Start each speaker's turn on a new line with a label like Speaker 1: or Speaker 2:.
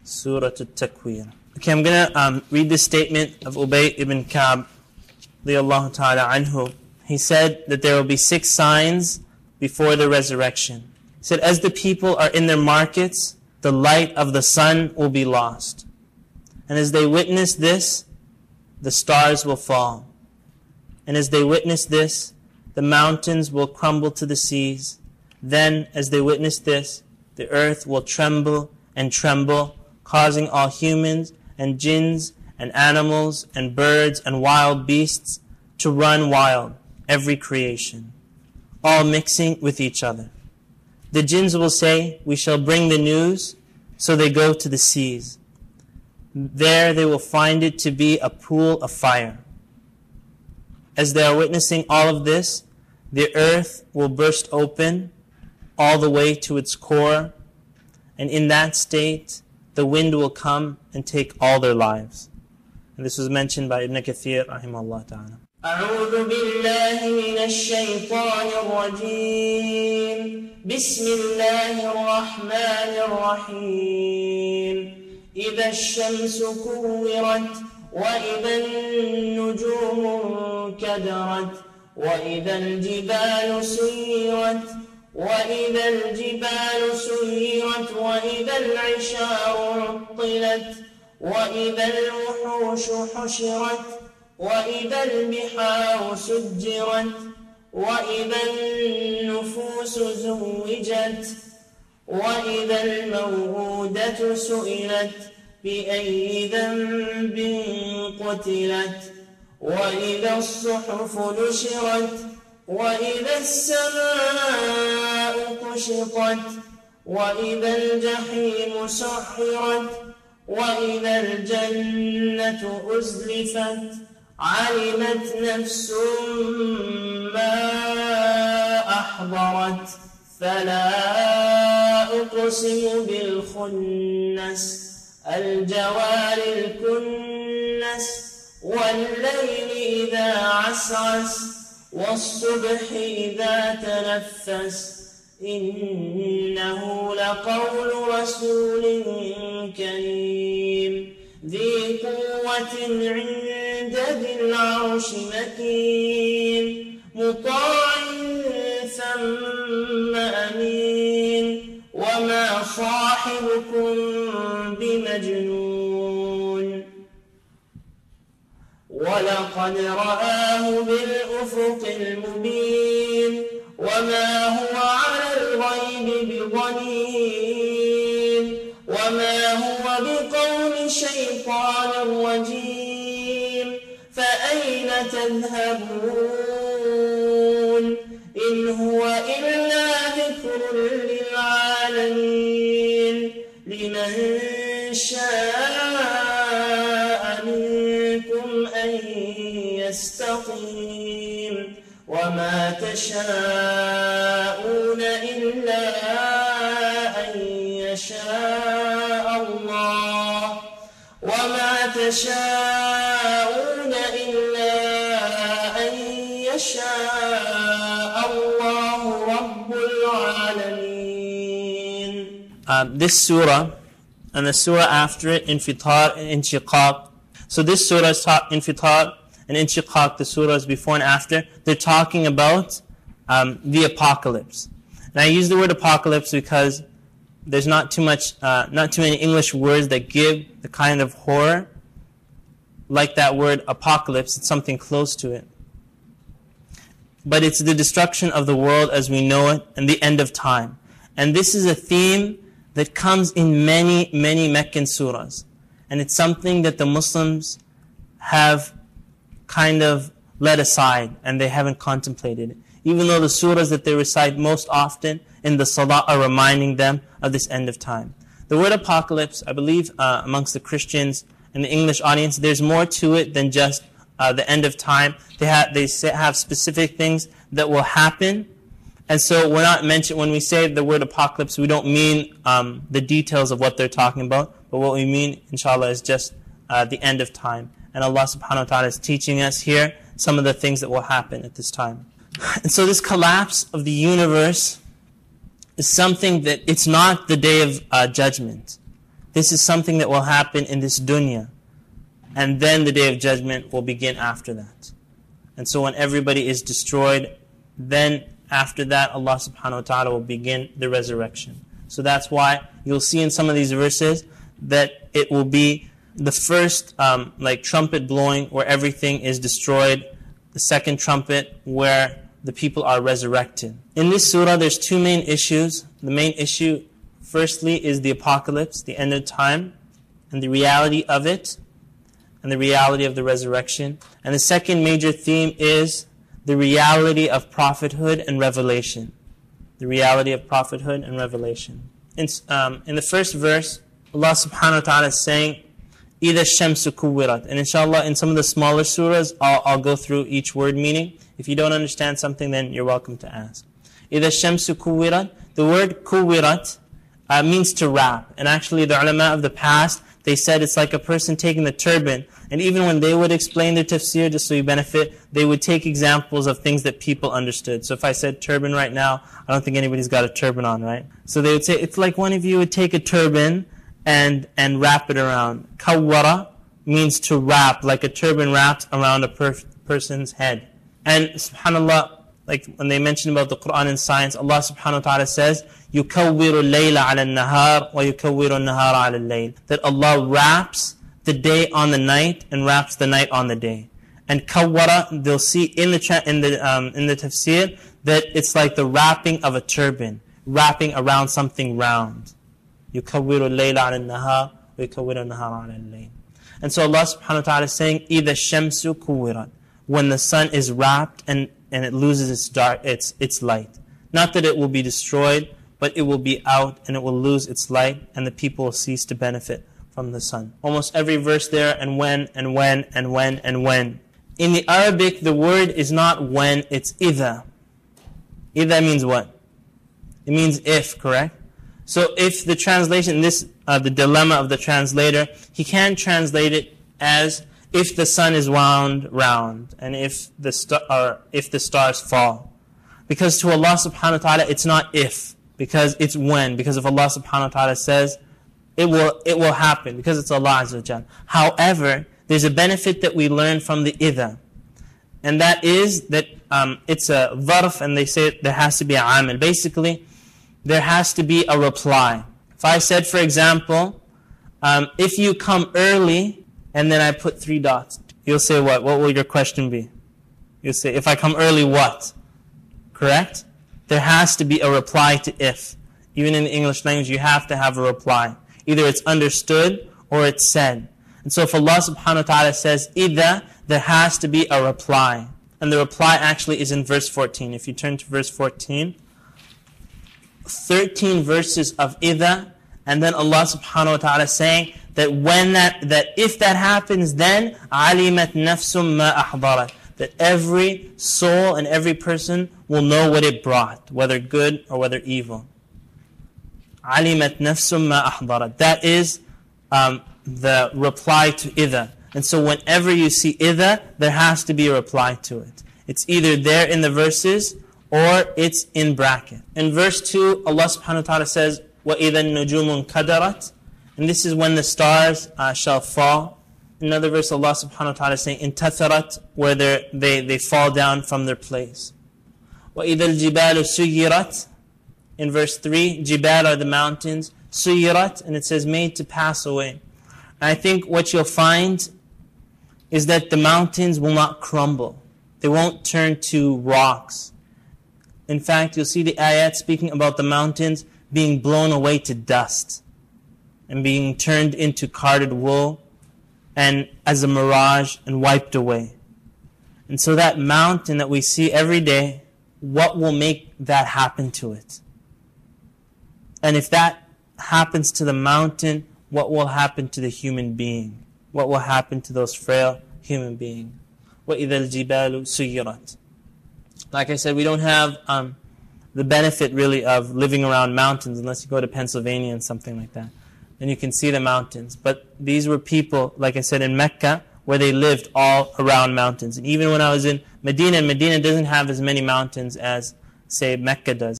Speaker 1: Surat Takwir. Okay, I'm going to read the statement of Ubay ibn Ka'b radiyallahu ta'ala anhu. He said that there will be 6 signs before the resurrection. He said, as the people are in their markets, the light of the sun will be lost. And as they witness this, the stars will fall. And as they witness this, the mountains will crumble to the seas. Then, as they witness this, the earth will tremble and tremble, causing all humans and jinns and animals and birds and wild beasts to run wild, every creation, all mixing with each other. The jinns will say, we shall bring the news, so they go to the seas. There they will find it to be a pool of fire. As they are witnessing all of this, the earth will burst open all the way to its core, and in that state, the wind will come and take all their lives. And this was mentioned by Ibn Kathir, rahimahullah ta'ala.
Speaker 2: أعوذ بالله من الشيطان الرجيم بسم الله الرحمن الرحيم إذا الشمس كورت وإذا النجوم انكدرت وإذا الجبال سيرت وإذا الجبال سيرت وإذا العشار عطلت وإذا الوحوش حشرت وإذا البحار سجرت وإذا النفوس زوجت وإذا الموءودة سئلت بأي ذنب قتلت وإذا الصحف نشرت وإذا السماء كشطت وإذا الجحيم سعرت وإذا الجنة أزلفت علمت نفس ما أحضرت فلا أقسم بالخنس الجوار الكنس والليل إذا عسعس والصبح إذا تنفس إنه لقول رسول كريم ذي قوة عند ذي العرش مكين مطاع ثم أمين وما صاحبكم بمجنون ولقد رآه بالأفق المبين وما هو على الغيب بضنين وما هو بقول شيطان رجيم فأين تذهبون إن هو إلا ذكر للعالمين لمن شاء منكم أن يستقيم وما تشاءون إلا أن يشاء الله وما تشاءون إلا أن يشاء الله رب العالمين.
Speaker 1: This surah and the surah after it, Infitar and Inshiqaq. So this surah is taught Infitar and Inshiqaq, the surahs before and after. They're talking about the apocalypse. And I use the word apocalypse because there's not too many English words that give the kind of horror like that word apocalypse. It's something close to it. But it's the destruction of the world as we know it and the end of time. And this is a theme that comes in many, many Meccan surahs. And it's something that the Muslims have kind of let aside and they haven't contemplated it. Even though the surahs that they recite most often in the salah are reminding them of this end of time. The word apocalypse, I believe amongst the Christians and the English audience, there's more to it than just the end of time. They have specific things that will happen. And so we're not mentioned, when we say the word apocalypse, we don't mean the details of what they're talking about, but what we mean, inshallah, is just the end of time. And Allah subhanahu wa ta'ala is teaching us here some of the things that will happen at this time. And so this collapse of the universe is something that it's not the day of judgment. This is something that will happen in this dunya. And then the Day of Judgment will begin after that. And so when everybody is destroyed, then after that Allah subhanahu wa ta'ala will begin the resurrection. So that's why you'll see in some of these verses that it will be the first like trumpet blowing where everything is destroyed, the second trumpet where the people are resurrected. In this surah there's two main issues. The main issue firstly is the apocalypse, the end of time, and the reality of it, and the reality of the resurrection. And the second major theme is the reality of prophethood and revelation. The reality of prophethood and revelation. In the first verse, Allah subhanahu wa ta'ala is saying, إِذَا الشَّمْسُ كُوِّرَتْ. And inshallah, in some of the smaller surahs, I'll go through each word meaning. If you don't understand something, then you're welcome to ask. إِذَا الشَّمْسُ كُوِّرَتْ. The word كُوِّرَتْ means to wrap. And actually, the ulama of the past, they said it's like a person taking the turban. And even when they would explain their tafsir, just so you benefit, they would take examples of things that people understood. So if I said turban right now, I don't think anybody's got a turban on, right? So they would say, it's like one of you would take a turban and wrap it around. Kawwara means to wrap, like a turban wrapped around a person's head. And subhanAllah, like when they mention about the Qur'an and science, Allah subhanahu wa ta'ala says, يُكَوِّرُ اللَّيْلَ عَلَى النَّهَارِ وَيُكَوِّرُ النَّهَارَ عَلَى اللَّيْلِ. That Allah wraps the day on the night and wraps the night on the day. And kawwara, they'll see in the tafsir that it's like the wrapping of a turban, wrapping around something round. يُكَوِّرُ اللَّيْلَ عَلَى النَّهَارِ وَيُكَوِّرُ النَّهَارَ عَلَى اللَّيْلِ. And so Allah subhanahu wa ta'ala is saying, إِذَا الشَّمْسُ كُوِّرَتْ. When the sun is wrapped and it loses its light. Not that it will be destroyed, but it will be out and it will lose its light and the people will cease to benefit from the sun. Almost every verse there, and when, and when, and when, and when. In the Arabic, the word is not when, it's إِذَا. إِذَا means what? It means if, correct? So if the translation, the dilemma of the translator, he can translate it as if the sun is wound round, and if the stars fall. Because to Allah subhanahu wa ta'ala, it's not if, because it's when. Because if Allah subhanahu wa ta'ala says, it will happen, because it's Allah Azza wa Jal. However, there's a benefit that we learn from the idha. And that is that it's a dharf, and they say there has to be a amil. Basically, there has to be a reply. If I said, for example, if you come early, and then I put 3 dots, you'll say what? What will your question be? You'll say, if I come early, what? Correct? There has to be a reply to if. Even in the English language, you have to have a reply. Either it's understood or it's said. And so if Allah subhanahu wa ta'ala says, إِذَا, there has to be a reply. And the reply actually is in verse 14. If you turn to verse 14, 13 verses of إِذَا, and then Allah subhanahu wa ta'ala saying that if that happens, then عَلِمَتْ نَفْسٌ مَا أَحْضَرَتْ. That every soul and every person will know what it brought, whether good or whether evil. عَلِمَتْ نَفْسٌ مَا أَحْضَرَتْ. That is the reply to إِذَا. And so whenever you see إِذَا, there has to be a reply to it. It's either there in the verses or it's in bracket. In verse 2, Allah subhanahu wa ta'ala says, وَإِذَا النُّجُومُ انْكَدَرَتْ. And this is when the stars shall fall. In another verse, Allah subhanahu wa ta'ala is saying, انْتَثَرَتْ, where they fall down from their place. وَإِذَا الْجِبَالُ سُيِّرَتْ. In verse 3, Jibal are the mountains, Suyirat, and it says made to pass away. And I think what you'll find is that the mountains will not crumble. They won't turn to rocks. In fact, you'll see the ayat speaking about the mountains being blown away to dust and being turned into carded wool and as a mirage and wiped away. And so that mountain that we see every day, what will make that happen to it? And if that happens to the mountain, what will happen to the human being? What will happen to those frail human beings? وَإِذَا الْجِبَالُ سُيِّرَتْ. Like I said, we don't have the benefit really of living around mountains unless you go to Pennsylvania and something like that. And you can see the mountains. But these were people, like I said, in Mecca, where they lived all around mountains. And even when I was in Medina, and Medina doesn't have as many mountains as, say, Mecca does.